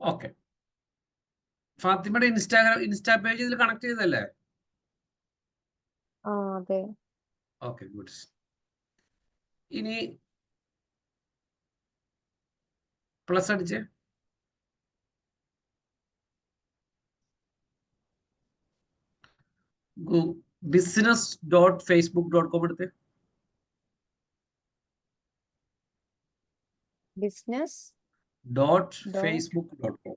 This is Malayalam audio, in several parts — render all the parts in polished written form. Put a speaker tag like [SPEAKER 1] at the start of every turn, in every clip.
[SPEAKER 1] ഓക്കെ. ഫാത്തിമയുടെ ഇൻസ്റ്റാ പേജ് ഇതിൽ കണക്ട് ചെയ്തല്ലേ?
[SPEAKER 2] അതെ.
[SPEAKER 1] Okay, good. ഇനി പ്ലസ് അടിച്ച് business.facebook.com എടുത്ത്.
[SPEAKER 2] business.facebook.com.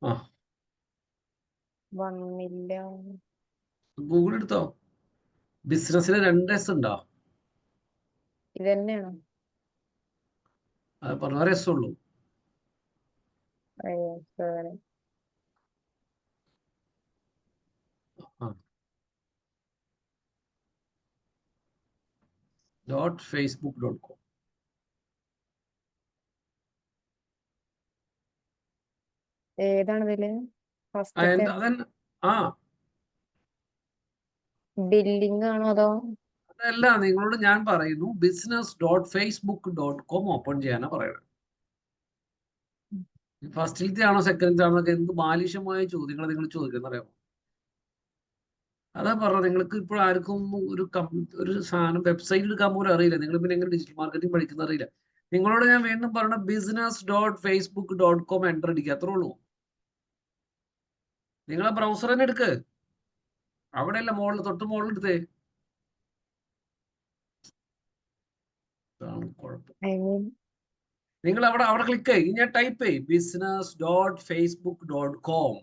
[SPEAKER 1] ആ,
[SPEAKER 2] 1 million.
[SPEAKER 1] ഗൂഗിൾ എടുത്തോ. ബിസിനസ്സിന് 2 S ഉണ്ടോ?
[SPEAKER 2] ഇത് തന്നെയാണോ?
[SPEAKER 1] അത് പറഞ്ഞ S ഉള്ളൂ.
[SPEAKER 2] sorry.
[SPEAKER 1] .facebook.com.
[SPEAKER 2] ഏതാണ് ഇതില് ബില്ലിംഗ് ആണോ അതോ?
[SPEAKER 1] അതല്ല, നിങ്ങളോട് ഞാൻ പറയുന്നു business.facebook.com ഓപ്പൺ ചെയ്യാനാ പറയുന്നത്. ഫസ്റ്റിലത്തെ ആണോ സെക്കൻഡത്തെ ആണോ എന്നൊക്കെ എന്ത് ബാലിശമായ ചോദ്യങ്ങൾ നിങ്ങൾ ചോദിക്കുന്ന അറിയാമോ? അതാ പറഞ്ഞത്, നിങ്ങൾക്ക് ഇപ്പോൾ ആർക്കും ഒരു സാധനം വെബ്സൈറ്റ് എടുക്കാൻ പോലും അറിയില്ല. നിങ്ങൾ പിന്നെ എങ്ങനെ ഡിജിറ്റൽ മാർക്കറ്റിംഗ് പഠിക്കുന്ന അറിയില്ല. നിങ്ങളോട് ഞാൻ വീണ്ടും പറഞ്ഞ business.facebook.com എൻ്റർ അടിക്കുക, അത്രേ ഉള്ളൂ. നിങ്ങളെ ബ്രൗസർ തന്നെ എടുക്ക്, അവിടെയല്ല മുകളിൽ തൊട്ട് മുകളിൽ എടുത്തേ. കുഴപ്പം. നിങ്ങൾ അവിടെ ക്ലിക്ക് ചെയ്യും, ഞാൻ ടൈപ്പ് ചെയ്യും business.facebook.com.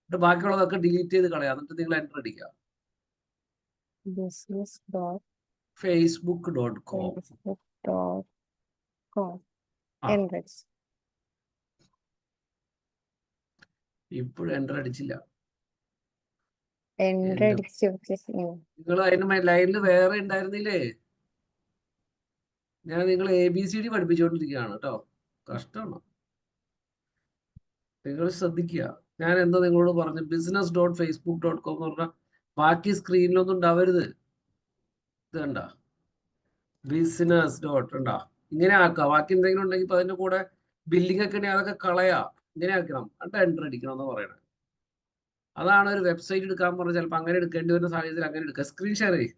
[SPEAKER 1] ബാക്കിയുള്ളതൊക്കെ ഡിലീറ്റ് ചെയ്ത് കളയാം, എന്നിട്ട് നിങ്ങൾ എൻ്റർ അടിക്കുക business.facebook.com. ഇപ്പോഴും എൻ്റർ അടിച്ചില്ല. നിങ്ങൾ അതിന് ലൈനിൽ വേറെ ഉണ്ടായിരുന്നില്ലേ? ഞാൻ നിങ്ങൾ ABCD പഠിപ്പിച്ചുകൊണ്ടിരിക്കുകയാണ് കേട്ടോ. കഷ്ടമാണ്. നിങ്ങൾ ശ്രദ്ധിക്കുക. ഞാൻ എന്താ നിങ്ങളോട് പറഞ്ഞു, business.facebook.com എന്ന് പറഞ്ഞാൽ ബാക്കി സ്ക്രീനിലൊന്നും ഉണ്ടാവരുത്. ഇത് കണ്ട ബിസിനസ് ഉണ്ടാ, ഇങ്ങനെ ആക്കുക. ബാക്കി എന്തെങ്കിലും ഉണ്ടെങ്കിൽ ഇപ്പൊ അതിന്റെ കൂടെ ബില്ലിംഗ് ഒക്കെ ഉണ്ടെങ്കിൽ അതൊക്കെ കളയാ, ഇങ്ങനെ ആക്കണം, എന്നിട്ട് എൻ്റർ അടിക്കണം എന്ന് പറയണത്. അതാണ് ഒരു വെബ്സൈറ്റ് എടുക്കാൻ പറഞ്ഞാൽ ചിലപ്പോൾ അങ്ങനെ എടുക്കേണ്ടി വരുന്ന സാഹചര്യത്തിൽ അങ്ങനെ എടുക്കുക. സ്ക്രീൻ ഷെയർ ചെയ്യും.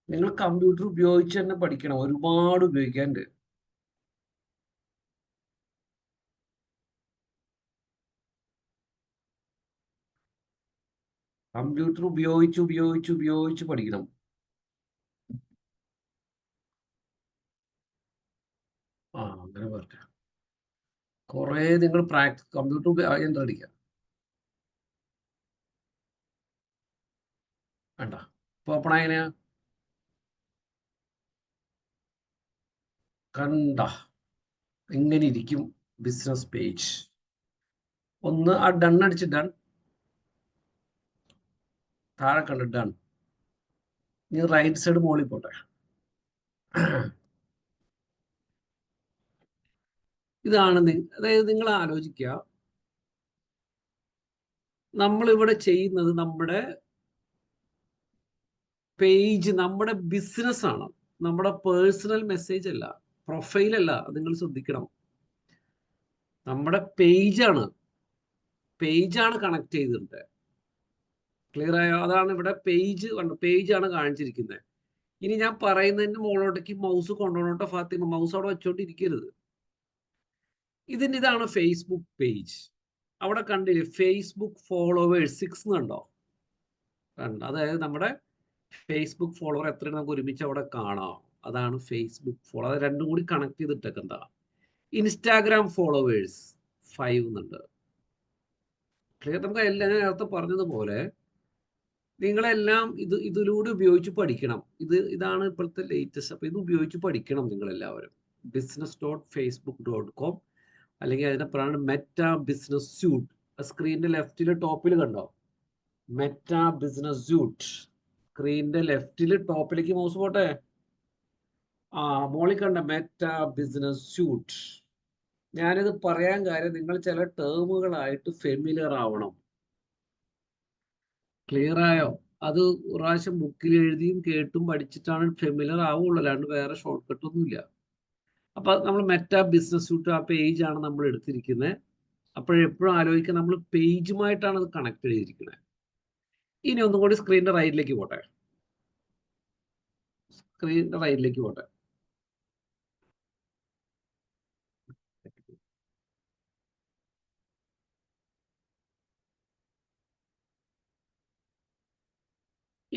[SPEAKER 1] നിങ്ങൾ കമ്പ്യൂട്ടർ ഉപയോഗിച്ച് തന്നെ പഠിക്കണം, ഒരുപാട് ഉപയോഗിക്കാനുണ്ട്. കമ്പ്യൂട്ടർ ഉപയോഗിച്ച് പഠിക്കണം. അങ്ങനെ പറഞ്ഞ കുറെ നിങ്ങൾ കമ്പ്യൂട്ടർ എൻ്റർ അടിക്കുക. വേണ്ട, ഇപ്പൊ ഓപ്പൺ ആയതിനാ കണ്ട ഇങ്ങനെ ഇരിക്കും ബിസിനസ് പേജ്. ഒന്ന് ആ ഡൺ അടിച്ച് ഡൺ, താഴെ കണ്ട് ഡൺ. ഇനി റൈറ്റ് സൈഡ് മുകളിൽ പോട്ടെ. ഇതാണ് അതായത് നിങ്ങൾ ആലോചിക്കുക, നമ്മളിവിടെ ചെയ്യുന്നത് നമ്മുടെ പേജ്, നമ്മുടെ ബിസിനസ് ആണ്, നമ്മുടെ പേഴ്സണൽ മെസ്സേജ് അല്ല, പ്രൊഫൈൽ അല്ല. നിങ്ങൾ ശ്രദ്ധിക്കണം, നമ്മുടെ പേജാണ് കണക്ട് ചെയ്തിട്ടുണ്ട്. ക്ലിയർ ആയോ? അതാണ് ഇവിടെ പേജാണ് കാണിച്ചിരിക്കുന്നത്. ഇനി ഞാൻ പറയുന്നതിന്റെ മുകളിലോട്ടേക്ക് മൗസ് കൊണ്ടുപോകണോട്ടോ ഫാത്തിമ, മൗസ് അവിടെ വെച്ചോണ്ടിരിക്കരുത്. ഇതാണ് ഫേസ്ബുക്ക് പേജ്. അവിടെ കണ്ടില്ലേ ഫേസ്ബുക്ക് ഫോളോവേഴ്സ് 6 കണ്ടോ? അതായത് നമ്മുടെ ഫേസ്ബുക്ക് ഫോളോവർ എത്രയാണ് നമുക്ക് ഒരുമിച്ച് അവിടെ കാണാം. അതാണ് ഫേസ്ബുക്ക് ഫോളോ. അത് രണ്ടും കൂടി കണക്ട് ചെയ്തിട്ടൊക്കെ എന്താ. ഇൻസ്റ്റാഗ്രാം ഫോളോവേഴ്സ് 5 എന്നുണ്ട്. ക്ലിയർ? നമുക്ക് എല്ലാം ഞാൻ നേരത്തെ പറഞ്ഞതുപോലെ നിങ്ങളെല്ലാം ഇതിലൂടെ ഉപയോഗിച്ച് പഠിക്കണം. ഇതാണ് ഇപ്പോഴത്തെ ലേറ്റസ്റ്റ്. അപ്പൊ ഇത് ഉപയോഗിച്ച് പഠിക്കണം നിങ്ങളെല്ലാവരും. business.facebook.com അല്ലെങ്കിൽ അതിനെ പറയുന്നത് മെറ്റ ബിസിനസ് സ്യൂട്ട്. സ്ക്രീനിന്റെ ലെഫ്റ്റില് ടോപ്പിൽ കണ്ടോ മെറ്റ ബിസിനസ് സ്യൂട്ട്? സ്ക്രീനിന്റെ ലെഫ്റ്റില് ടോപ്പിലേക്ക് മൗസ് പോട്ടെ. മോളിൽ കണ്ട മെറ്റ ബിസിനസ് സ്യൂട്ട്. ഞാനിത് പറയാൻ കാര്യം നിങ്ങൾ ചില ടേമുകളായിട്ട് ഫെമിലിയർ ആവണം. ക്ലിയർ ആയോ? അത് പ്രാവശ്യം ബുക്കിൽ എഴുതിയും കേട്ടും പഠിച്ചിട്ടാണ് ഫെമിലിയർ ആവുള്ളൂ, അല്ലാണ്ട് വേറെ ഷോർട്ട് കട്ട് ഒന്നുമില്ല. അപ്പൊ നമ്മൾ മെറ്റാ ബിസിനസ് സ്യൂട്ട് ആ പേജ് ആണ് നമ്മൾ എടുത്തിരിക്കുന്നത്. അപ്പോഴെപ്പോഴും ആലോചിക്കുക, നമ്മൾ പേജുമായിട്ടാണ് അത് കണക്ട് ചെയ്തിരിക്കുന്നത്. ഇനി ഒന്നും കൂടി സ്ക്രീനിന്റെ റൈറ്റിലേക്ക് പോട്ടെ. സ്ക്രീനിന്റെ റൈറ്റിലേക്ക് പോട്ടെ.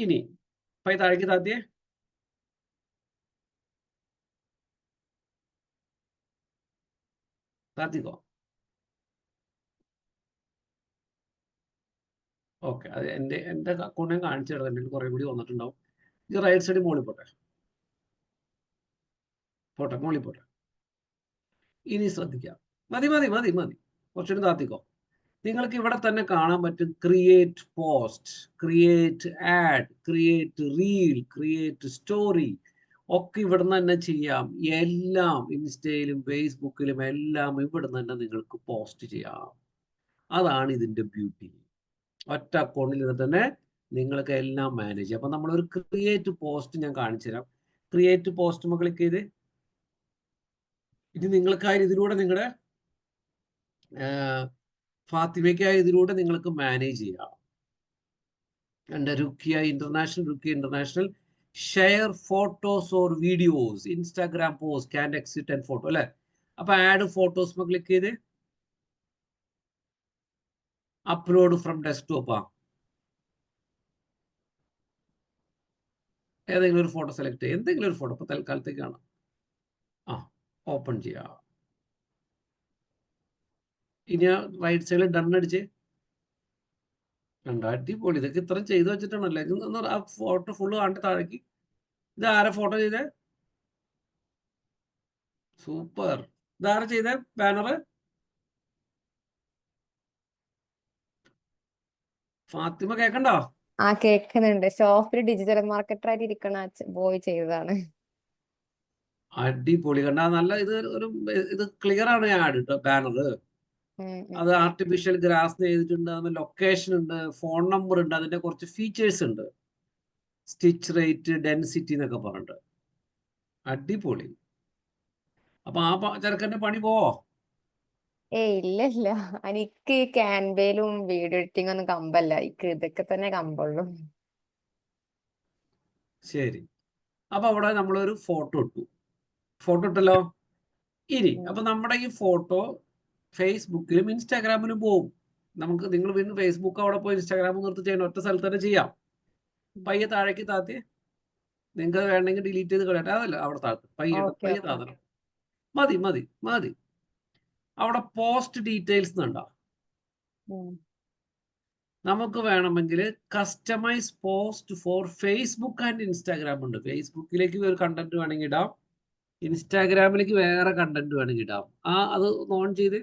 [SPEAKER 1] ഇനി പൈ താഴേക്ക് താത്തിയേ. താത്തിക്കോ. ഓക്കെ, അത് എൻ്റെ അക്കൗണ്ട് ഞാൻ കാണിച്ചു തരാം. എൻ്റെ കുറെ കൂടി വന്നിട്ടുണ്ടാവും. ഇത് റൈറ്റ് സൈഡിൽ മോളിൽ പോട്ടെ. പോട്ടെ, മോളിൽ പോട്ടെ. ഇനി ശ്രദ്ധിക്കാം. മതി മതി മതി മതി, കുറച്ചുകൂടി താത്തിക്കോ. നിങ്ങൾക്ക് ഇവിടെ തന്നെ കാണാൻ പറ്റും create post, create add, create reel, create story ഒക്കെ ഇവിടെ നിന്ന് തന്നെ ചെയ്യാം. എല്ലാം ഇൻസ്റ്റയിലും ഫേസ്ബുക്കിലും എല്ലാം ഇവിടെ നിന്ന് തന്നെ നിങ്ങൾക്ക് പോസ്റ്റ് ചെയ്യാം. അതാണ് ഇതിന്റെ ബ്യൂട്ടി. ഒറ്റ അക്കൗണ്ടിൽ ഇരുന്നിട്ട് തന്നെ നിങ്ങൾക്ക് എല്ലാം മാനേജ് ചെയ്യാം. അപ്പൊ നമ്മളൊരു ക്രിയേറ്റ് പോസ്റ്റ് ഞാൻ കാണിച്ചു തരാം. ക്രിയേറ്റ് പോസ്റ്റ് ക്ലിക്ക് ചെയ്ത് ഇനി നിങ്ങൾക്കായി ഇതിലൂടെ നിങ്ങളുടെ ഫാത്തിമയ്ക്കായി ഇതിലൂടെ നിങ്ങൾക്ക് മാനേജ് ചെയ്യാം. എൻ്റെ ruqyah international share photos or videos, Instagram post and exit and photo അല്ലെ. അപ്പൊ ആഡ് ഫോട്ടോസ് ക്ലിക്ക് ചെയ്ത് അപ്ലോഡ് ഫ്രം ഡെസ്ക്ടോപ്പ് ഏതെങ്കിലും ഒരു ഫോട്ടോ സെലക്ട് ചെയ്യുക. എന്തെങ്കിലും ഒരു ഫോട്ടോ ഇപ്പൊ തൽക്കാലത്തേക്കാണ്. ഓപ്പൺ ചെയ്യാം. ഇനി റൈറ്റ് സൈഡിൽ ഡൺ അടിച്ച്. അടിപൊളി. ഇതൊക്കെ ഇത്ര ചെയ്തു വെച്ചിട്ടാണല്ലേ. ആ ഫോട്ടോ ഫുള്ള് കണ്ട് താഴേക്ക്. ഇത് ആരെ ഫോട്ടോ ചെയ്തേ? സൂപ്പർ. ഇതാരെ ചെയ്തേ ബാനറ്? ഫാത്തിമ കേക്കണ്ടോ?
[SPEAKER 2] കേക്കുന്നുണ്ട്. ഷോപ്പിൽ ഡിജിറ്റൽ മാർക്കറ്ററായിട്ട് ഇരിക്കണ ബോയ് ചെയ്തതാണ്.
[SPEAKER 1] അടിപൊളി. കണ്ട നല്ല ഇത് ക്ലിയർ ആണ്. ഞാൻ ആഡ് ബാനറ് അത് ആർട്ടിഫിഷ്യൽ ഗ്രാസ് ചെയ്തിട്ടുണ്ട്. അതുപോലെ ലൊക്കേഷൻ ഉണ്ട്, ഫോൺ നമ്പർ ഉണ്ട്, അതിന്റെ കുറച്ച് ഫീച്ചേഴ്സ് ഉണ്ട്, സ്റ്റിച്ച് റേറ്റ്, ഡെൻസിറ്റി എന്നൊക്കെ പറഞ്ഞിട്ട്. അടിപൊളി. അപ്പൊ ആ ചെറുക്കന്റെ പണി പോവോ?
[SPEAKER 2] ഇല്ല ഇല്ല, എനിക്ക് ക്യാൻവയിലും വീഡിയോ എഡിറ്റിംഗ് ഒന്നും കമ്പല്ല. ഇതൊക്കെ തന്നെ കമ്പുള്ളൂ.
[SPEAKER 1] ശരി. അപ്പൊ അവിടെ നമ്മളൊരു ഫോട്ടോ ഇട്ടല്ലോ. ഇനി അപ്പൊ നമ്മുടെ ഈ ഫോട്ടോ ഫേസ്ബുക്കിലും ഇൻസ്റ്റാഗ്രാമിലും പോവും. നിങ്ങൾ വീണ്ടും ഫേസ്ബുക്ക് അവിടെ പോയി ഇൻസ്റ്റാഗ്രാം നിർത്തി ചെയ്യണം. ഒറ്റ സ്ഥലത്ത് തന്നെ ചെയ്യാം. പയ്യെ താഴേക്ക് താത്തി. നിങ്ങൾക്ക് വേണമെങ്കിൽ ഡിലീറ്റ് ചെയ്ത് കളയട്ടെ. അതല്ല, അവിടെ താഴ്ത്ത് പയ്യെ താത്തണം. മതി മതി മതി. അവിടെ പോസ്റ്റ് ഡീറ്റെയിൽസ് എന്നുണ്ടോ? നമുക്ക് വേണമെങ്കിൽ customise post for Facebook and Instagram ഉണ്ട്. ഫേസ്ബുക്കിലേക്ക് ഒരു കണ്ടന്റ് വേണമെങ്കിൽ ഇടാം, ഇൻസ്റ്റാഗ്രാമിലേക്ക് വേറെ കണ്ടന്റ് വേണമെങ്കിൽ ഇടാം. അത് ഓൺ ചെയ്ത്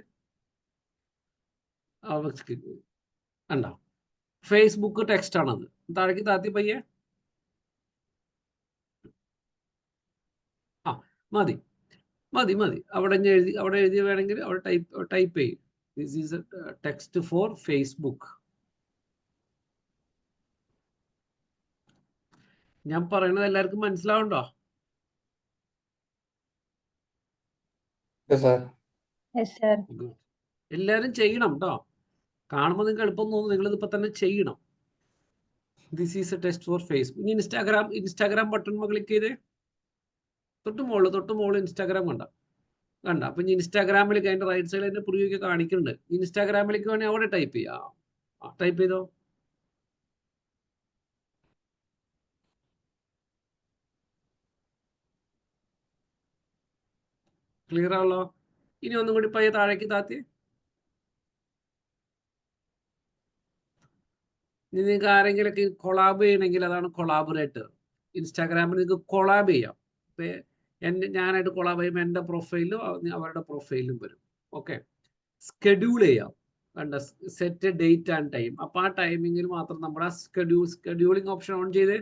[SPEAKER 1] കണ്ടോ? ഫേസ്ബുക്ക് ടെക്സ്റ്റ് ആണത്. താഴേക്ക് താത്തി പയ്യെ. മതി മതി മതി. അവിടെ എഴുതി വേണമെങ്കിൽ അവിടെ ടൈപ്പ് ചെയ്യും. This is a text for Facebook. ഞാൻ പറയുന്നത് എല്ലാവർക്കും മനസ്സിലാവുണ്ടോ? എല്ലാരും ചെയ്യണം കേട്ടോ. കാണുമ്പോൾ നിങ്ങൾക്ക് എളുപ്പം തോന്നുന്നു, നിങ്ങൾ ഇതിപ്പോ തന്നെ ചെയ്യണം. This is A test for Facebook. ഇനി ഇൻസ്റ്റാഗ്രാം ബട്ടൺ ക്ലിക്ക് ചെയ്തേ. തൊട്ട് മുകളിൽ ഇൻസ്റ്റാഗ്രാം കണ്ട. അപ്പൊ ഇനി ഇൻസ്റ്റാഗ്രാമിലേക്ക് അതിന്റെ റൈറ്റ് സൈഡിൽ അതിന്റെ പ്രിവ്യൂ ഒക്കെ കാണിക്കുന്നുണ്ട്. ഇൻസ്റ്റാഗ്രാമിലേക്ക് വേണമെങ്കിൽ അവിടെ ടൈപ്പ് ചെയ്യാം. ടൈപ്പ് ചെയ്തോ. ക്ലിയർ ആണല്ലോ. ഇനി ഒന്നും കൂടി പയ്യെ താഴേക്ക് താത്തി. ഇനി നിങ്ങൾക്ക് ആരെങ്കിലൊക്കെ കൊളാബ് ചെയ്യണമെങ്കിൽ അതാണ് കൊളാബറേറ്റർ. ഇൻസ്റ്റാഗ്രാമിൽ നിങ്ങൾക്ക് കൊളാബ് ചെയ്യാം. ഞാനായിട്ട് കൊളാബ് ചെയ്യുമ്പോൾ എൻ്റെ പ്രൊഫൈലും അവരുടെ പ്രൊഫൈലും വരും. ഓക്കെ. സ്കെഡ്യൂൾ ചെയ്യാം. കണ്ട, സെറ്റ് ഡേറ്റ് ആൻഡ് ടൈം. അപ്പൊ ആ ടൈമിങ്ങിൽ മാത്രം നമ്മുടെ ആ സ്കെഡ്യൂളിംഗ് ഓപ്ഷൻ ഓൺ ചെയ്ത്.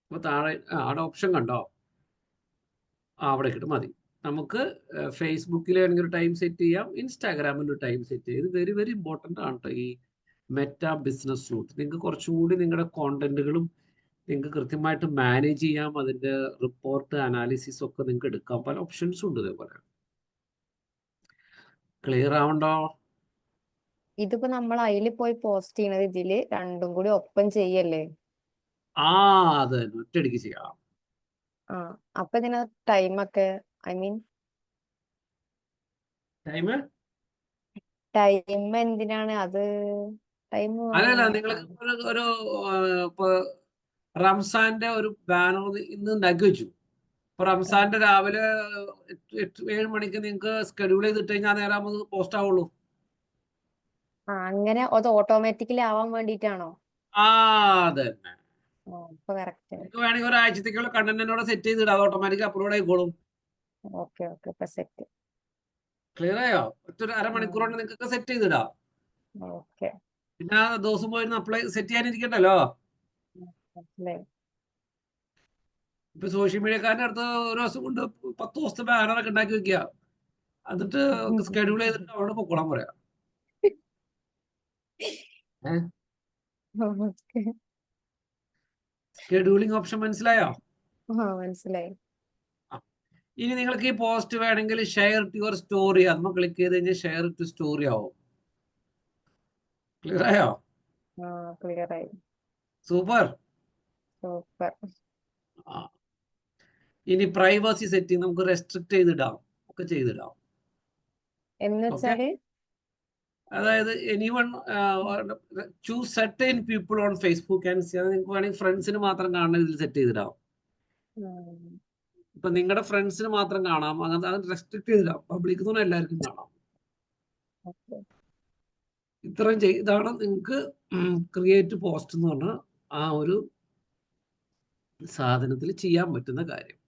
[SPEAKER 1] അപ്പൊ താഴെ അവിടെ ഓപ്ഷൻ കണ്ടോ? അവിടെ കിട്ടും. മതി. നമുക്ക് ഫേസ്ബുക്കിൽ വേണമെങ്കിൽ ഒരു ടൈം സെറ്റ് ചെയ്യാം, ഇൻസ്റ്റാഗ്രാമിൽ ഒരു ടൈം സെറ്റ് ചെയ്യാം. ഇത് വെരി വെരി ഇമ്പോർട്ടൻ്റ് ആണ് കേട്ടോ ഈ മെറ്റ ബിസിനസ് സൂട്ട്. നിങ്ങൾക്ക് കുറച്ചും കൂടി നിങ്ങളുടെ കോണ്ടന്റുകളും നിങ്ങൾക്ക് കൃത്യമായിട്ട് മാനേജ് ചെയ്യാം. അതിൻ്റെ റിപ്പോർട്ട് അനാലിസിസ് ഒക്കെ നിങ്ങൾക്ക് എടുക്കാം. പല ഓപ്ഷൻസും ഉണ്ട് ഇതേപോലെ. ക്ലിയർ ആവണ്ടോ?
[SPEAKER 2] ഇതിപ്പോ നമ്മൾ അതിൽ പോയി പോസ്റ്റ് ചെയ്യണത് ഇതില് രണ്ടും കൂടി ഒപ്പം ചെയ്യല്ലേ?
[SPEAKER 1] അത് തന്നെ ഒറ്റയടിക്ക് ചെയ്യാം.
[SPEAKER 2] ആ അപ്പൊ ഇതിന് ടൈമൊക്കെ ഐ മീൻ ടൈം എന്തിനാണ് അത്? ടൈം
[SPEAKER 1] അല്ലല്ല, നിങ്ങൾ ഒരു ഇപ്പൊ റംസാന്റെ ഒരു ബാനർ ഇന്ന് ഉണ്ടാക്കി വെച്ചു. ഇപ്പൊ റംസാന്റെ രാവിലെ 7 മണിക്ക് നിങ്ങൾക്ക് സ്കെഡ്യൂൾ ചെയ്തിട്ട് കഴിഞ്ഞാൽ നേരം പോസ്റ്റ് ആവുള്ളൂ.
[SPEAKER 2] അങ്ങനെ അത് ഓട്ടോമാറ്റിക്കലി ആവാൻ വേണ്ടിട്ടാണോ?
[SPEAKER 1] അത് തന്നെ.
[SPEAKER 2] ഇപ്പൊ കറക്റ്റ്.
[SPEAKER 1] നിങ്ങൾക്ക് വേണമെങ്കിൽ ഒരാഴ്ചത്തേക്കുള്ള കണ്ടന്റ് എന്നോട് സെറ്റ് ചെയ്തിടാം, അത് ഓട്ടോമാറ്റിക് അപ്ലോഡ് ആയിക്കോളും.
[SPEAKER 2] ഓക്കെ ഇപ്പൊ സെറ്റ്.
[SPEAKER 1] ക്ലിയർ ആയോ? ഒറ്റ അരമണിക്കൂർ കൊണ്ട് നിങ്ങൾക്ക് സെറ്റ് ചെയ്തിടാം.
[SPEAKER 2] ഓക്കെ.
[SPEAKER 1] പിന്നെ ആ ദിവസം പോയി അപ്ലൈ സെറ്റ് ചെയ്യാനിരിക്കണ്ടല്ലോ. ഇപ്പൊ സോഷ്യൽ മീഡിയക്കാരൻ്റെ അടുത്ത് ഒരു ദിവസം കൊണ്ട് 10 ദിവസത്തെ ബാനറൊക്കെ ഉണ്ടാക്കി വെക്കുക, എന്നിട്ട് സ്കെഡ്യൂൾ ചെയ്തിട്ട് അവിടെ പൊക്കോളാൻ പറയാം. സ്കെഡ്യൂളിംഗ് ഓപ്ഷൻ മനസ്സിലായോ?
[SPEAKER 2] മനസ്സിലായി.
[SPEAKER 1] ഇനി നിങ്ങൾക്ക് ഈ പോസ്റ്റ് വേണമെങ്കിൽ ഷെയർ ടു യുവർ സ്റ്റോറി, അതൊന്ന് ക്ലിക്ക് ചെയ്ത് കഴിഞ്ഞാൽ ഷെയർ ടു സ്റ്റോറി ആവും. ക്ലിയർ ആയോ?
[SPEAKER 2] ക്ലിയർ ആയി.
[SPEAKER 1] സൂപ്പർ. ഇനി പ്രൈവസി സെറ്റിംഗ് നമുക്ക് റെസ്ട്രിക്ട് ചെയ്തിടാം, ഒക്കെ ചെയ്തിടാം.
[SPEAKER 2] എന്ന് വെച്ചാല്
[SPEAKER 1] അതായത് anyone choose certain people on Facebook and see. അത് നിങ്ങൾക്ക് വേണമെങ്കിൽ ഫ്രണ്ട്സിന് മാത്രം കാണുന്ന ഇതിൽ സെറ്റ് ചെയ്തിടാം. ഇപ്പൊ നിങ്ങളുടെ ഫ്രണ്ട്സിന് മാത്രം കാണാം, അങ്ങനത്തെ അത് റെസ്ട്രിക്ട് ചെയ്തിടാം. പബ്ലിക് എന്ന് പറഞ്ഞാൽ എല്ലാവർക്കും കാണാം. ഇത്രയും ഇതാണ് നിങ്ങൾക്ക് ക്രിയേറ്റ് പോസ്റ്റ് എന്ന് പറഞ്ഞ ആ ഒരു സാധനത്തിൽ ചെയ്യാൻ പറ്റുന്ന കാര്യം.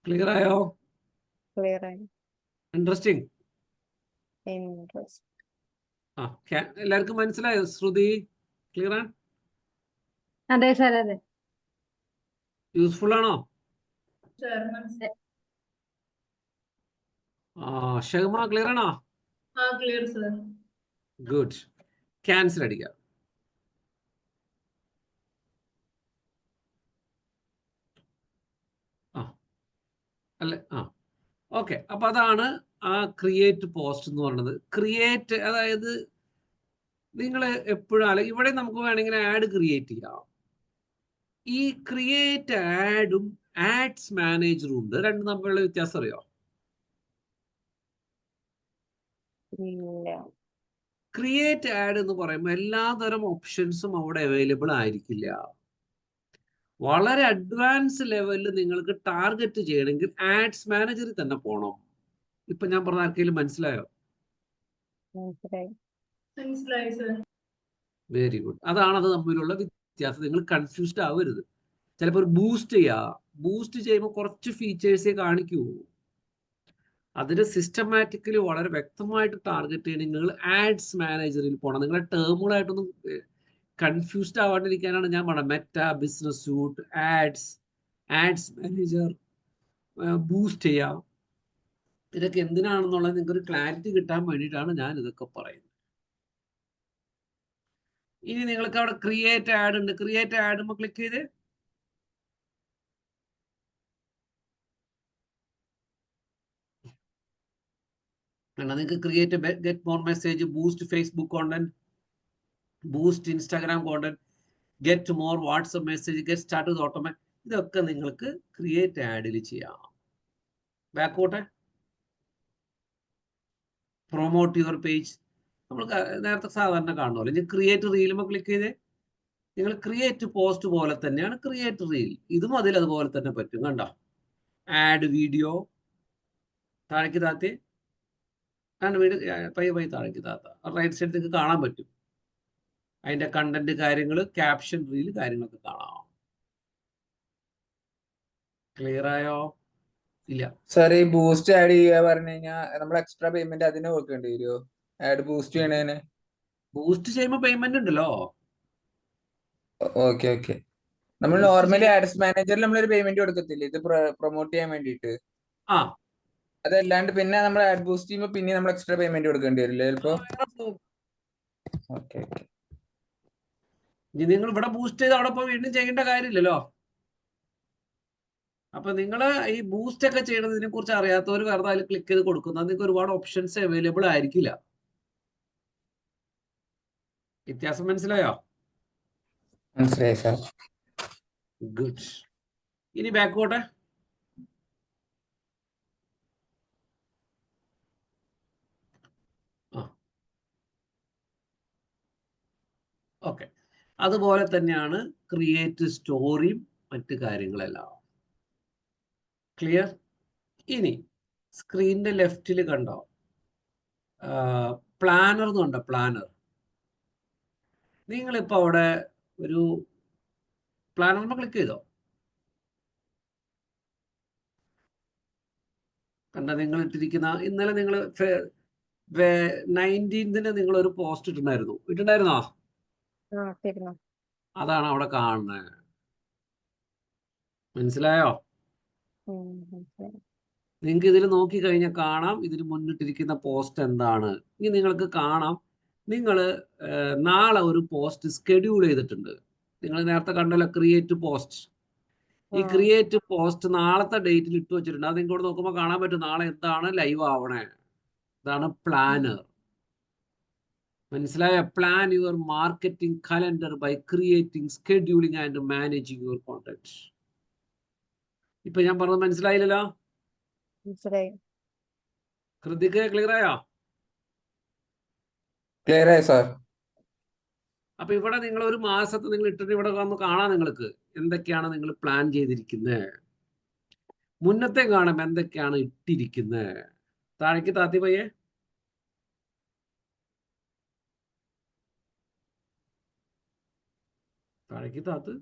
[SPEAKER 1] ക്ലിയർ ആയോ?
[SPEAKER 2] ക്ലിയർ ആയി.
[SPEAKER 1] ഇൻട്രസ്റ്റിംഗ്. എല്ലാവർക്കും മനസ്സിലായോ? ശ്രുതി, ക്ലിയർ ആണ്?
[SPEAKER 3] അതെ സർ, അതെ.
[SPEAKER 1] യൂസ്ഫുൾ ആണോ? ഷഹ്മ, ക്ലിയർ ആണോ?
[SPEAKER 3] Clear sir.
[SPEAKER 1] ഗുഡ്. ക്യാൻസൽ അടിക്കാം. അല്ലേ? ഓക്കെ. അപ്പൊ അതാണ് ആ ക്രിയേറ്റ് പോസ്റ്റ് എന്ന് പറയുന്നത്. ക്രിയേറ്റ് അതായത് നിങ്ങൾ എപ്പോഴും ഇവിടെ നമുക്ക് വേണമെങ്കിൽ ആഡ് ക്രിയേറ്റ് ചെയ്യാം. ഈ ക്രിയേറ്റ് ആഡും ആഡ്സ് മാനേജറും ഉണ്ട്. രണ്ടും തമ്മിലുള്ള വ്യത്യാസം അറിയോ? ക്രിയേറ്റ് ആഡ് എന്ന് പറയുമ്പോൾ എല്ലാതരം ഓപ്ഷൻസും അവിടെ അവൈലബിൾ ആയിരിക്കില്ല. വളരെ അഡ്വാൻസ് ലെവലിൽ നിങ്ങൾക്ക് ടാർഗറ്റ് ചെയ്യണമെങ്കിൽ ആഡ്സ് മാനേജറിൽ തന്നെ പോകണം. ഇപ്പൊ ഞാൻ പറഞ്ഞ ആർക്കെങ്കിലും മനസ്സിലായോ? Very good. അതാണ് അത് തമ്മിലുള്ള വ്യത്യാസം. നിങ്ങൾ കൺഫ്യൂസ്ഡ് ആവരുത്. ചിലപ്പോൾ ഒരു ബൂസ്റ്റ് ചെയ്യുമ്പോൾ കുറച്ച് ഫീച്ചേഴ്സേ കാണിക്കൂ. അതിന് സിസ്റ്റമാറ്റിക്കലി വളരെ വ്യക്തമായിട്ട് ടാർഗറ്റ് ചെയ്യണമെങ്കിൽ നിങ്ങൾ ആഡ്സ് മാനേജറിൽ പോകണം. നിങ്ങളുടെ ടേമുകളായിട്ടൊന്നും കൺഫ്യൂസ്ഡ് ആവാണ്ടിരിക്കാനാണ് ഞാൻ പറഞ്ഞത്. Meta business suite, ads manager, boost ചെയ്യാം. ഇതൊക്കെ എന്തിനാണെന്നുള്ളത് നിങ്ങൾക്ക് ഒരു ക്ലാരിറ്റി കിട്ടാൻ വേണ്ടിയിട്ടാണ് ഞാൻ ഇതൊക്കെ പറയുന്നത്. ഇനി നിങ്ങൾക്ക് അവിടെ ക്രിയേറ്റ് ആഡ് ഉണ്ട്. ക്രിയേറ്റ് ആഡ് ക്ലിക്ക് ചെയ്ത് നിങ്ങൾക്ക് create get more message, boost Facebook content, boost Instagram content, get more WhatsApp message, get start with automatic. ഇതൊക്കെ നിങ്ങൾക്ക് ക്രിയേറ്റ് ആഡിൽ ചെയ്യാം. ബാക്കോട്ടെ പ്രൊമോട്ട് യുവർ പേജ് നമ്മൾ നേരത്തെ സാധാരണ കാണുമല്ലോ. ഇനി ക്രിയേറ്റ് റീലുമ്പോൾ ക്ലിക്ക് ചെയ്ത് നിങ്ങൾ ക്രിയേറ്റ് പോസ്റ്റ് പോലെ തന്നെയാണ് ക്രിയേറ്റ് റീൽ. ഇതും അതുപോലെ തന്നെ പറ്റും. കണ്ടോ? ആഡ് വീഡിയോ താഴേക്ക് താത്തി, വീഡിയോ പയ്യെ താഴേക്ക് താത്ത റൈറ്റ് സൈഡിലേക്ക് കാണാൻ പറ്റും. അതിന്റെ കണ്ടന്റ് കാര്യങ്ങൾ, ക്യാപ്ഷൻ, റീൽ കാര്യങ്ങളൊക്കെ കാണാം. ക്ലിയർ ആയോ? ഇല്ല
[SPEAKER 4] സാർ, ഈ ബൂസ്റ്റ് ആഡ് ചെയ്യുക പറഞ്ഞു കഴിഞ്ഞാൽ നമ്മൾ എക്സ്ട്രാ പേയ്മെന്റ് അതിന് കൊടുക്കേണ്ടി വരുമോ? ആഡ് ബൂസ്റ്റ് ചെയ്യണേന്
[SPEAKER 1] ബൂസ്റ്റ് ചെയ്യുമ്പോൾ പേയ്മെന്റ് ഉണ്ടല്ലോ.
[SPEAKER 4] ഓക്കെ. നമ്മൾ നോർമലി ആഡ്സ് മാനേജറിൽ നമ്മളൊരു പേയ്മെന്റ് കൊടുക്കത്തില്ലേ ഇത് പ്രൊമോട്ട് ചെയ്യാൻ വേണ്ടിയിട്ട്? അതല്ലാണ്ട് പിന്നെ നമ്മൾ ആഡ് ബൂസ്റ്റ് ചെയ്യുമ്പോൾ പിന്നെ നമ്മൾ എക്സ്ട്രാ പേയ്മെന്റ് കൊടുക്കേണ്ടി വരില്ലേ ചിലപ്പോ? Okay okay.
[SPEAKER 1] ഇനി നിങ്ങൾ ഇവിടെ ബൂസ്റ്റ് ചെയ്ത് അവിടെ പോയി വീണ്ടും ചെയ്യേണ്ട കാര്യമില്ലല്ലോ. അപ്പൊ നിങ്ങൾ ഈ ബൂസ്റ്റ് ഒക്കെ ചെയ്യണതിനെ കുറിച്ച് അറിയാത്തവർ വെറുതെ അതിൽ ക്ലിക്ക് ചെയ്ത് കൊടുക്കുന്നത് നിങ്ങൾക്ക് ഒരുപാട് ഓപ്ഷൻസ് അവൈലബിൾ ആയിരിക്കില്ല. വ്യത്യാസം മനസ്സിലായോ?
[SPEAKER 4] മനസ്സിലായി സാർ.
[SPEAKER 1] ഗുഡ്. ഇനി ബാക്കോട്ടെ. ഓക്കെ. അതുപോലെ തന്നെയാണ് ക്രിയേറ്റ് സ്റ്റോറിയും മറ്റു കാര്യങ്ങളെല്ലാം. ക്ലിയർ? ഇനി സ്ക്രീനിന്റെ ലെഫ്റ്റിൽ കണ്ടോ പ്ലാനർ എന്നുണ്ടോ? പ്ലാനർ. നിങ്ങളിപ്പോൾ അവിടെ ഒരു പ്ലാനറിന് ക്ലിക്ക് ചെയ്തോ? കണ്ട നിങ്ങൾ ഇട്ടിരിക്കുന്ന ഇന്നലെ നിങ്ങൾ 19th നിങ്ങൾ ഒരു പോസ്റ്റ് ഇട്ടുണ്ടായിരുന്നോ? അതാണ് അവിടെ കാണുന്നത്. മനസ്സിലായോ? നിങ്ങൾക്ക് ഇതിൽ നോക്കി കഴിഞ്ഞാൽ കാണാം ഇതിൽ മുന്നിട്ടിരിക്കുന്ന പോസ്റ്റ് എന്താണ്. ഇനി നിങ്ങൾക്ക് കാണാം നിങ്ങൾ നാളെ ഒരു പോസ്റ്റ് സ്കെഡ്യൂൾ ചെയ്തിട്ടുണ്ട്. നിങ്ങൾ നേരത്തെ കണ്ടല്ലോ ക്രിയേറ്റ് പോസ്റ്റ്. ഈ ക്രിയേറ്റ് പോസ്റ്റ് നാളത്തെ ഡേറ്റിൽ ഇട്ട് വെച്ചിട്ടുണ്ട്. അത് നിങ്ങളോട് നോക്കുമ്പോൾ കാണാൻ പറ്റും നാളെ എന്താണ് ലൈവ് ആവണേ. ഇതാണ് പ്ലാനർ. മനസ്സിലായ? Plan your marketing calendar by creating scheduling and managing your content. ഇപ്പൊ ഞാൻ പറഞ്ഞത് മനസ്സിലായില്ലല്ലോ? ഹൃദിക്ക് ക്ലിയർ ആയോ?
[SPEAKER 4] ക്ലിയർ ആയി സാർ.
[SPEAKER 1] അപ്പൊ ഇവിടെ നിങ്ങൾ ഒരു മാസത്തെ നിങ്ങൾ ഇട്ടിട്ട് ഇവിടെ വന്ന് കാണാം നിങ്ങൾക്ക് എന്തൊക്കെയാണ് നിങ്ങൾ പ്ലാൻ ചെയ്തിരിക്കുന്നത്. മുന്നത്തെ കാണാം എന്തൊക്കെയാണ് ഇട്ടിരിക്കുന്നത്. താഴേക്ക് താത്തി പയ്യെ. താഴേക്ക് താത്ത്.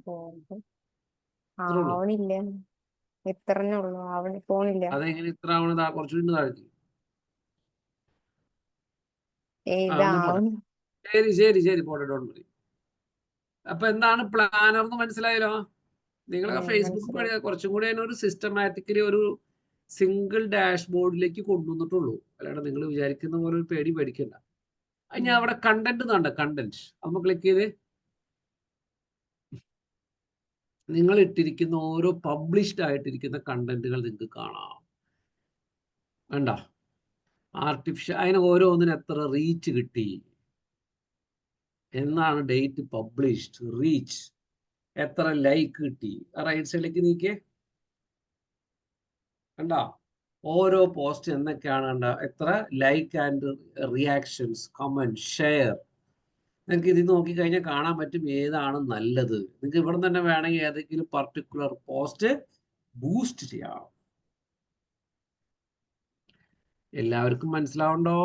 [SPEAKER 1] അതെങ്ങനെ ഇത്ര ആവണത്? കുറച്ചുകൂടി താഴേക്ക്. ശരി പോട്ടെ, ഡോണ്ട് വറി. അപ്പൊ എന്താണ് പ്ലാനർ എന്ന് മനസ്സിലായല്ലോ? നിങ്ങളൊക്കെ ഫേസ്ബുക്ക് വഴി കുറച്ചും കൂടി അതിനൊരു സിസ്റ്റമാറ്റിക്കലി ഒരു സിംഗിൾ ഡാഷ്ബോർഡിലേക്ക് കൊണ്ടുവന്നിട്ടുള്ളൂ. അല്ലാണ്ട് നിങ്ങൾ വിചാരിക്കുന്ന പോലെ ഒരു പേടിക്കണ്ട. ഞാൻ അവിടെ കണ്ടന്റ് എന്നുണ്ട്. കണ്ടന്റ് അപ്പൊ ക്ലിക്ക് ചെയ്ത് നിങ്ങൾ ഇട്ടിരിക്കുന്ന ഓരോ പബ്ലിഷ്ഡ് ആയിട്ടിരിക്കുന്ന കണ്ടന്റുകൾ നിങ്ങൾക്ക് കാണാം. വേണ്ട ആർട്ടിഫിഷ്യൽ അതിന് ഓരോന്നിനും എത്ര റീച്ച് കിട്ടി, എന്നാണ് ഡേറ്റ് പബ്ലിഷ്ഡ്, റീച്ച് എത്ര ലൈക്ക് കിട്ടി. റൈറ്റ് സൈഡിലേക്ക് നീക്കിയേ. കണ്ട ഓരോ പോസ്റ്റ് എന്തൊക്കെയാണ് കണ്ട, എത്ര like and reactions, comment, share. നിങ്ങൾക്ക് ഇത് നോക്കിക്കഴിഞ്ഞാൽ കാണാൻ പറ്റും ഏതാണ് നല്ലത്. നിങ്ങൾക്ക് ഇവിടെ തന്നെ വേണമെങ്കിൽ ഏതെങ്കിലും പർട്ടിക്കുലർ പോസ്റ്റ് ബൂസ്റ്റ് ചെയ്യാം. എല്ലാവർക്കും മനസ്സിലാവുണ്ടോ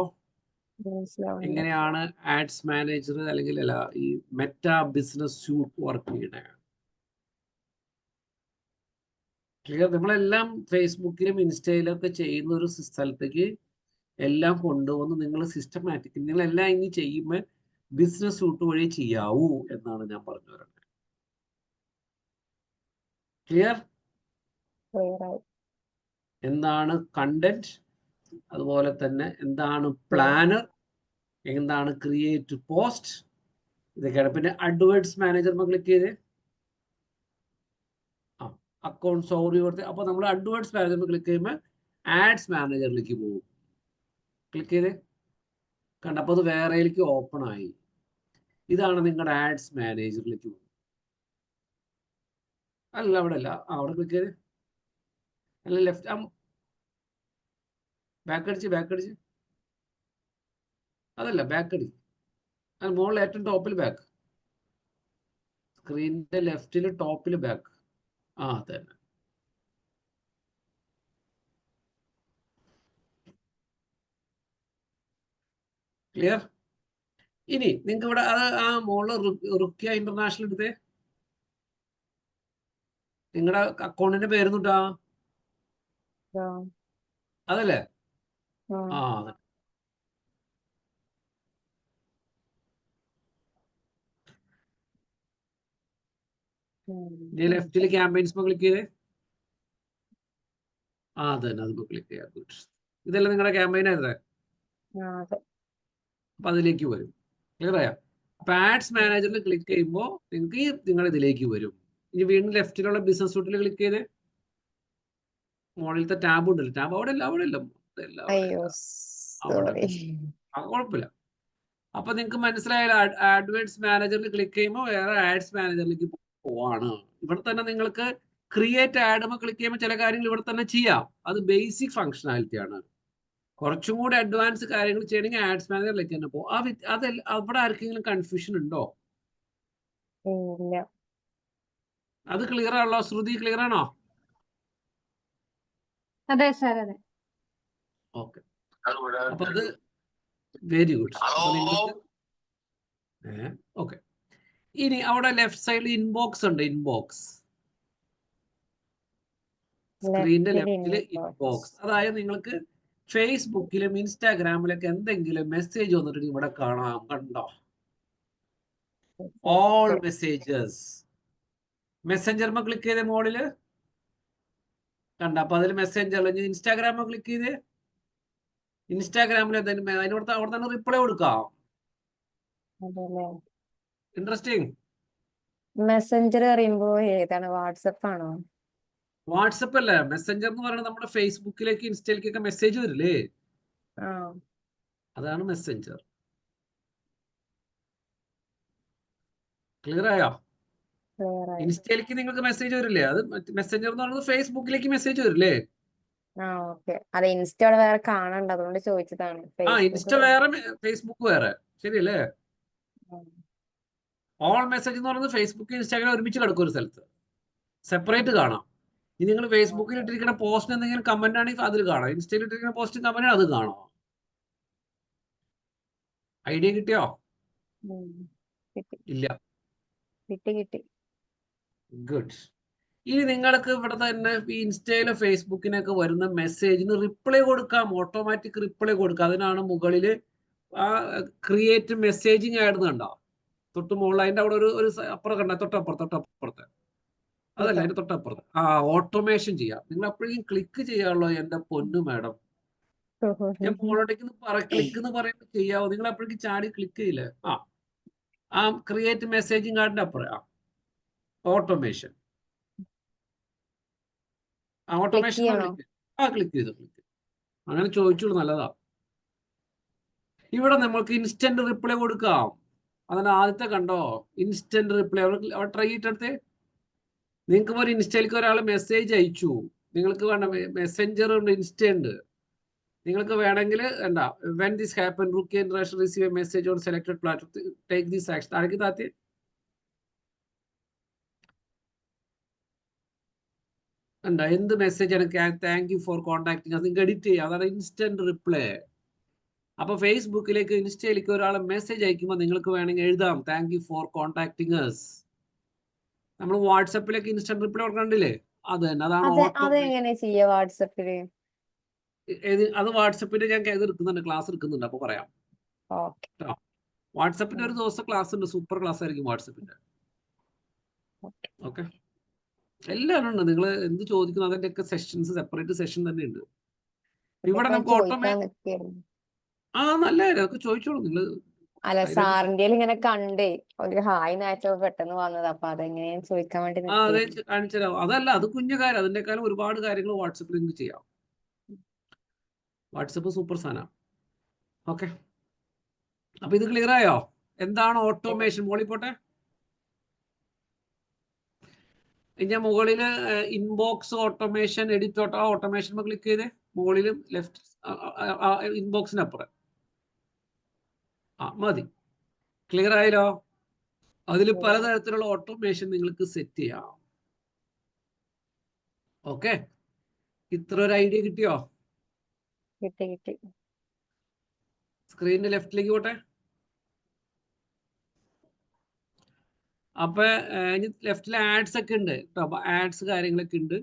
[SPEAKER 1] എങ്ങനെയാണ് ആഡ്സ് മാനേജർ അല്ലെങ്കിൽ അല്ല ഈ മെറ്റാ ബിസിനസ് സ്യൂട്ട് വർക്ക് ചെയ്യണേ? ക്ലിയർ? നമ്മളെല്ലാം ഫേസ്ബുക്കിലും ഇൻസ്റ്റയിലും ഒക്കെ ചെയ്യുന്ന ഒരു സ്ഥലത്തേക്ക് എല്ലാം കൊണ്ടുവന്ന് നിങ്ങൾ സിസ്റ്റമാറ്റിക് നിങ്ങളെല്ലാം ഇനി ചെയ്യുമ്പോൾ ബിസിനസ് സൂട്ട് വഴി ചെയ്യാവൂ എന്നാണ് ഞാൻ പറഞ്ഞു വരുന്നത്. ക്ലിയർ? എന്താണ് കണ്ടന്റ്, അതുപോലെ തന്നെ എന്താണ് പ്ലാനർ, എന്താണ് ക്രിയേറ്റ് പോസ്റ്റ്, ഇതൊക്കെയാണ്. പിന്നെ അഡ്വേർട്സ് മാനേജർ ക്ലിക്ക് ചെയ്തേ. അക്കൗണ്ട് സോറി കൊടുത്ത് അപ്പൊ നമ്മൾ അഡ്വേർട്സ് മാനേജർ ക്ലിക്ക് ചെയ്യുമ്പോൾ ആഡ്സ് മാനേജറിലേക്ക് പോകും. ക്ലിക്ക് ചെയ്തേ. കണ്ടപ്പോൾ അത് വേറെയിലേക്ക് ഓപ്പൺ ആയി. ഇതാണ് നിങ്ങളുടെ ആഡ്സ് മാനേജറിലേക്ക് പോകും. അല്ല അവിടെ അല്ല, അവിടെ ക്ലിക്ക് ചെയ്ത് അല്ല ലെഫ്റ്റ് ബാക്ക് അടിച്ച് അതല്ല ബാക്ക് അടി. അത് മുകളിൽ ഏറ്റവും ടോപ്പിൽ ബാക്ക്, സ്ക്രീനിന്റെ ലെഫ്റ്റിൽ ടോപ്പിൽ ബാക്ക്. തന്നെ. ക്ലിയർ? ഇനി നിങ്ങൾക്ക് ഇവിടെ അത് ആ മുകളിൽ റുക്കിയ ഇന്റർനാഷണൽ എടുത്തേ. നിങ്ങളുടെ അക്കൗണ്ടിന്റെ പേരുന്നുട്ടാ അതല്ലേ? അതെ. ലെഫ്റ്റില് ക്യാമ്പയിൻസ് ക്ലിക്ക് ചെയ്തേ. അതന്നെ അത് ക്ലിക്ക് ചെയ്യാം. ഗുഡ്. ഇതെല്ലാം നിങ്ങളുടെ ക്യാമ്പയിൻ ആയിരുന്നേ.
[SPEAKER 2] അതെ.
[SPEAKER 1] അപ്പൊ അതിലേക്ക് വരും. ക്ലിയർ ആയോ? അപ്പൊ ആഡ്സ് മാനേജറിൽ ക്ലിക്ക് ചെയ്യുമ്പോൾ നിങ്ങൾക്ക് നിങ്ങൾ ഇതിലേക്ക് വരും. ഇനി വീണ്ടും ലെഫ്റ്റിലുള്ള ബിസിനസ് സൂട്ടിൽ ക്ലിക്ക് ചെയ്ത് മുകളിലത്തെ ടാബ് ഉണ്ടല്ലോ, ടാബ് അവിടെ ഇല്ല, അവിടെ ഇല്ല,
[SPEAKER 2] അയ്യോ
[SPEAKER 1] അവിടെ
[SPEAKER 2] സോറി.
[SPEAKER 1] കുഴപ്പമില്ല. അപ്പൊ നിങ്ങൾക്ക് മനസ്സിലായാലും ആഡ്വേർഡ്സ് മാനേജറിൽ ക്ലിക്ക് ചെയ്യുമ്പോൾ വേറെ ആഡ്സ് മാനേജറിലേക്ക് പോവാണ്. ഇവിടെ തന്നെ നിങ്ങൾക്ക് ക്രിയേറ്റ് ആഡ് ക്ലിക്ക് ചെയ്യുമ്പോൾ ചില കാര്യങ്ങൾ ഇവിടെ തന്നെ ചെയ്യാം. അത് ബേസിക് ഫംഗ്ഷനാലിറ്റി ആണ്. കുറച്ചും കൂടി അഡ്വാൻസ് കാര്യങ്ങൾ ചെയ്യണമെങ്കിൽ ആഡ്സ് മാനേജറിലേക്ക് തന്നെ പോകും. അതല്ല, അവിടെ ആർക്കെങ്കിലും കൺഫ്യൂഷൻ ഉണ്ടോ?
[SPEAKER 2] ഇല്ല.
[SPEAKER 1] അത് ക്ലിയർ ആണല്ലോ? ശ്രുതി ക്ലിയർ ആണോ?
[SPEAKER 3] അതെ സാർ അതെ.
[SPEAKER 1] ഓക്കെ, അപ്പൊ അത് വെരി ഗുഡ്. അപ്പൊ നിങ്ങൾക്ക് ഓക്കെ. ഇനി അവിടെ ലെഫ്റ്റ് സൈഡിൽ ഇൻബോക്സ് ഉണ്ട്. ഇൻബോക്സ് സ്ക്രീനിന്റെ ലെഫ്റ്റില് ഇൻബോക്സ്. അതായത് നിങ്ങൾക്ക് ഫേസ്ബുക്കിലും ഇൻസ്റ്റാഗ്രാമിലൊക്കെ എന്തെങ്കിലും മെസ്സേജ് വന്നിട്ട് ഇവിടെ കാണാം. കണ്ടോ? All messages. മെസ്സഞ്ചർമ ക്ലിക്ക് ചെയ്ത മോളില് കണ്ട. അപ്പൊ അതിൽ മെസ്സഞ്ചർ ഇൻസ്റ്റാഗ്രാമ ക്ലിക്ക് ചെയ്ത് ഇൻസ്റ്റാഗ്രാമിൽ അതിനോട് അവിടെ തന്നെ റിപ്ലൈ കൊടുക്കാം. ഇൻട്രസ്റ്റിംഗ്.
[SPEAKER 2] മെസ്സഞ്ചർ പറയുമ്പോ ഏതാണ്? വാട്സപ്പ് ആണോ?
[SPEAKER 1] വാട്സപ്പ് അല്ല, മെസ്സഞ്ചർ എന്ന് പറയുന്നത് നമ്മുടെ ഫേസ്ബുക്കിലേക്ക് ഇൻസ്റ്റയിലേക്കൊക്കെ മെസ്സേജ് വരില്ലേ, അതാണ് മെസ്സഞ്ചർ. ക്ലിയർ ആയോ? ഇൻസ്റ്റയിലേക്ക് നിങ്ങൾക്ക് മെസ്സേജ് വരില്ലേ, അത് മെസ്സഞ്ചർ എന്ന് പറയുന്നത് ഫേസ്ബുക്കിലേക്ക് മെസ്സേജ് വരില്ലേ.
[SPEAKER 2] അതെ, ഇൻസ്റ്റ അവിടെ വേറെ കാണണ്ട, അതുകൊണ്ട് ചോദിച്ചതാണ്.
[SPEAKER 1] ഇൻസ്റ്റ വേറെ ഫേസ്ബുക്ക് വേറെ, ശരിയല്ലേ? ഓൾ മെസ്സേജ് എന്ന് പറയുന്നത് ഫേസ്ബുക്ക് ഇൻസ്റ്റാഗ്രാം ഒരുമിച്ച് കിടക്കും ഒരു സ്ഥലത്ത്, സെപ്പറേറ്റ് കാണാം. ഇനി നിങ്ങൾ ഫേസ്ബുക്കിൽ ഇട്ടിരിക്കുന്ന പോസ്റ്റിന് എന്തെങ്കിലും കമന്റ് ആണെങ്കിൽ അതിൽ കാണാം, ഇൻസ്റ്റയിൽ ഇട്ടിരിക്കുന്ന പോസ്റ്റ് കമന്റ് അത് കാണാം. ഐഡിയ കിട്ടിയോ? ഇല്ല.
[SPEAKER 2] കിട്ടി.
[SPEAKER 1] ഗുഡ്. ഇനി നിങ്ങൾക്ക് ഇവിടെ തന്നെ ഈ ഇൻസ്റ്റയിലോ ഫേസ്ബുക്കിനൊക്കെ വരുന്ന മെസ്സേജിന് റിപ്ലൈ കൊടുക്കാം, ഓട്ടോമാറ്റിക് റിപ്ലൈ കൊടുക്കാം. അതിനാണ് മുകളിൽ ആ ക്രിയേറ്റ് മെസ്സേജിങ് ആയിരുന്നു കണ്ടോ, തൊട്ട് മുകളിൽ. അതിന്റെ അവിടെ ഒരു അപ്പുറം കണ്ട, തൊട്ടപ്പുറത്തെ അതല്ല, അതിന്റെ തൊട്ടപ്പുറത്ത് ഓട്ടോമേഷൻ ചെയ്യാം. നിങ്ങൾ അപ്പോഴേക്കും ക്ലിക്ക് ചെയ്യാമല്ലോ എന്റെ പൊന്നു മാഡം. ഞാൻ മുകളിലേക്ക് ക്ലിക്ക് എന്ന് പറയുമ്പോൾ ചെയ്യാവോ? നിങ്ങൾ അപ്പോഴേക്കും ചാടി ക്ലിക്ക് ചെയ്യില്ലേ? ആ ക്രിയേറ്റ് മെസ്സേജിങ് കാർഡിന്റെ അപ്പുറം ഓട്ടോമേഷൻ. ഓട്ടോമേഷൻ ക്ലിക്ക് ചെയ്തു. അങ്ങനെ ചോദിച്ചോളൂ, നല്ലതാ. ഇവിടെ നമ്മൾക്ക് ഇൻസ്റ്റന്റ് റിപ്ലൈ കൊടുക്കാം. അതിന് ആദ്യത്തെ കണ്ടോ, ഇൻസ്റ്റന്റ് റിപ്ലൈ. അവിടെ ട്രൈ ചെയ്തിട്ടെടുത്ത് നിങ്ങൾക്ക് ഒരു ഇൻസ്റ്റയിലേക്ക് ഒരാൾ മെസ്സേജ് അയച്ചു, നിങ്ങൾക്ക് വേണ്ട മെസ്സഞ്ചർ ഉണ്ട്, ഇൻസ്റ്റ ഉണ്ട്. നിങ്ങൾക്ക് വേണമെങ്കിൽ എന്താ, when this happen rookie international receive a message on selected platform, take this action. താഴേക്ക് താത്തി എന്താ, എന്ത് മെസ്സേജ് ആണ്, താങ്ക് യു ഫോർ കോൺടാക്ടിങ്, അത് നിങ്ങൾക്ക് എഡിറ്റ് ചെയ്യാം. അതാണ് ഇൻസ്റ്റന്റ് റിപ്ലൈ. അപ്പൊ ഫേസ്ബുക്കിലേക്ക് ഇൻസ്റ്റയിലേക്ക് ഒരാൾ മെസ്സേജ് അയക്കുമ്പോൾ നിങ്ങൾക്ക് വേണമെങ്കിൽ എഴുതാം, thank you for contacting us. നമ്മൾ വാട്സപ്പിലേക്ക് ഇൻസ്റ്റന്റ് റിപ്ലൈ കൊടുക്കണ്ടില്ലേ, അത് തന്നെ. അതാണ്
[SPEAKER 2] അതെങ്ങനെ ചെയ്യാ വാട്സപ്പില്?
[SPEAKER 1] അത് വാട്സപ്പിന്റെ ഞാൻ എടുക്കുന്നുണ്ട്, ക്ലാസ് എടുക്കുന്നുണ്ട്, അപ്പൊ പറയാം. വാട്സപ്പിന്റെ ഒരു ദിവസം ക്ലാസ് ഉണ്ട്, സൂപ്പർ ക്ലാസ് ആയിരിക്കും വാട്സപ്പിന്റെ. ഓക്കെ, എല്ലാം ഉണ്ട്. നിങ്ങൾ എന്ത് ചോദിക്കുന്നു അതിന്റെ ഒക്കെ സെഷൻസ്, സെപ്പറേറ്റ് സെഷൻ തന്നെ ഉണ്ട്. ഇവിടെ നമുക്ക് നല്ല ഒക്കെ ചോദിച്ചോളൂ നിങ്ങൾ.
[SPEAKER 2] അല്ല, സാറിന്റെ ഇങ്ങനെ കണ്ടേ ഒരു ഹായ് നാച്ചപ്പോ പെട്ടെന്ന് വന്നത്, അപ്പൊ അതെങ്ങനെയാ ചോദിക്കാൻ വേണ്ടി.
[SPEAKER 1] അതെ, കാണിച്ചു തരാം. അതല്ല, അത് കുഞ്ഞു കാര്യം. അതിന്റെക്കാളും ഒരുപാട് കാര്യങ്ങൾ വാട്സപ്പിൽ നിങ്ങൾക്ക് ചെയ്യാം. വാട്സപ്പ് സൂപ്പർ സാധനം. ഓക്കെ, അപ്പൊ ഇത് ക്ലിയർ ആയോ? എന്താണ് ഓട്ടോമേഷൻ? മുകളിൽ പോട്ടെ. ഞാൻ മുകളില് inbox automation, edit automation click ചെയ്തേ. മുകളിലും ലെഫ്റ്റ് ഇൻബോക്സിന് അപ്പുറം മതി. ക്ലിയർ ആയല്ലോ? അതിൽ പലതരത്തിലുള്ള ഓട്ടോമേഷൻ നിങ്ങൾക്ക് സെറ്റ് ചെയ്യാം. ഓക്കെ, ഇത്ര ഒരു ഐഡിയ കിട്ടിയോ?
[SPEAKER 2] കിട്ടി.
[SPEAKER 1] സ്ക്രീനിന്റെ ലെഫ്റ്റിലേക്ക് പോട്ടെ. അപ്പൊ ലെഫ്റ്റിൽ ആഡ്സ് ഒക്കെ ഉണ്ട് കേട്ടോ, ആഡ്സ് കാര്യങ്ങളൊക്കെ ഉണ്ട്.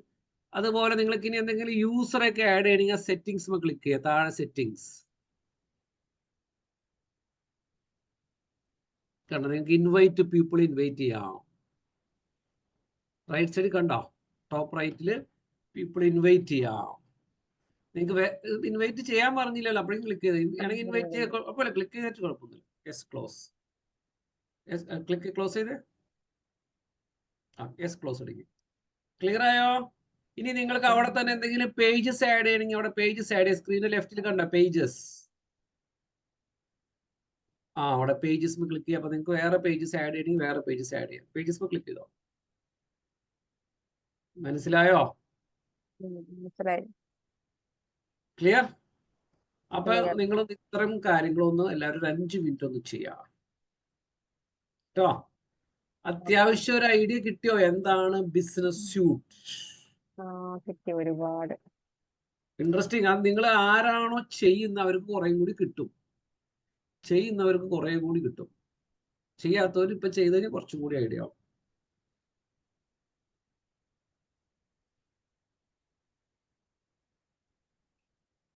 [SPEAKER 1] അതുപോലെ നിങ്ങൾക്ക് ഇനി എന്തെങ്കിലും യൂസറൊക്കെ ആഡ് ചെയ്യണമെങ്കിൽ സെറ്റിംഗ്സ് ക്ലിക്ക് ചെയ്യുക. താഴെ സെറ്റിംഗ്സ് കണ്ടോ, നിങ്ങൾക്ക് ഇൻവൈറ്റ് പീപ്പിൾ ഇൻവൈറ്റ് ചെയ്യാം. റൈറ്റ് സൈഡ് കണ്ടോ, ടോപ്പ് റൈറ്റില് പീപ്പിൾ ഇൻവൈറ്റ് ചെയ്യാം. നിങ്ങൾക്ക് ഇൻവൈറ്റ് ചെയ്യാൻ പറഞ്ഞില്ലല്ലോ, അപ്പോഴും ക്ലിക്ക് ചെയ്ത് ആണെങ്കിൽ ഇൻവൈറ്റ് ചെയ്യാൻ കുഴപ്പമില്ല, ക്ലിക്ക് ചെയ്തിട്ട് കുഴപ്പമൊന്നുമില്ല. യെസ് ക്ലോസ്, ക്ലിക്ക് ക്ലോസ് ചെയ്ത് യെസ് ക്ലോസ് അടിക്കും. ക്ലിയർ ആയോ? ഇനി നിങ്ങൾക്ക് അവിടെ തന്നെ എന്തെങ്കിലും പേജസ് ആഡ് ചെയ്യണമെങ്കിൽ അവിടെ പേജസ് ആഡ് ചെയ്യാം. സ്ക്രീനിന്റെ ലെഫ്റ്റിൽ കണ്ട പേജസ്, അവിടെ പേജസ് ക്ലിക്ക് ചെയ്യാം. അപ്പൊ നിങ്ങൾക്ക് വേറെ പേജസ് ആഡ് ചെയ്യണമെങ്കിൽ വേറെ പേജസ് ആഡ് ചെയ്യാം. പേജസ് ക്ലിക്ക് ചെയ്തോ. മനസ്സിലായോ?
[SPEAKER 2] മനസ്സിലായി.
[SPEAKER 1] ക്ലിയർ? അപ്പൊ
[SPEAKER 2] Clear.
[SPEAKER 1] നിങ്ങൾ ഇത്തരം കാര്യങ്ങളൊന്ന് എല്ലാവരും ഒരു 5 മിനിറ്റ് ഒന്ന് ചെയ്യാം കേട്ടോ. അത്യാവശ്യം ഒരു ഐഡിയ കിട്ടിയോ എന്താണ് ബിസിനസ് സ്യൂട്ട്?
[SPEAKER 2] കിട്ടി ഒരുപാട്.
[SPEAKER 1] ഇൻട്രസ്റ്റിംഗ്. അത് നിങ്ങൾ ആരാണോ ചെയ്യുന്നവർക്ക് കുറേ കൂടി കിട്ടും, ചെയ്യുന്നവർക്ക് കുറേ കൂടി കിട്ടും. ചെയ്യാത്തവർ ഇപ്പൊ ചെയ്തതിന് കുറച്ചും കൂടി ഐഡിയ ആവും.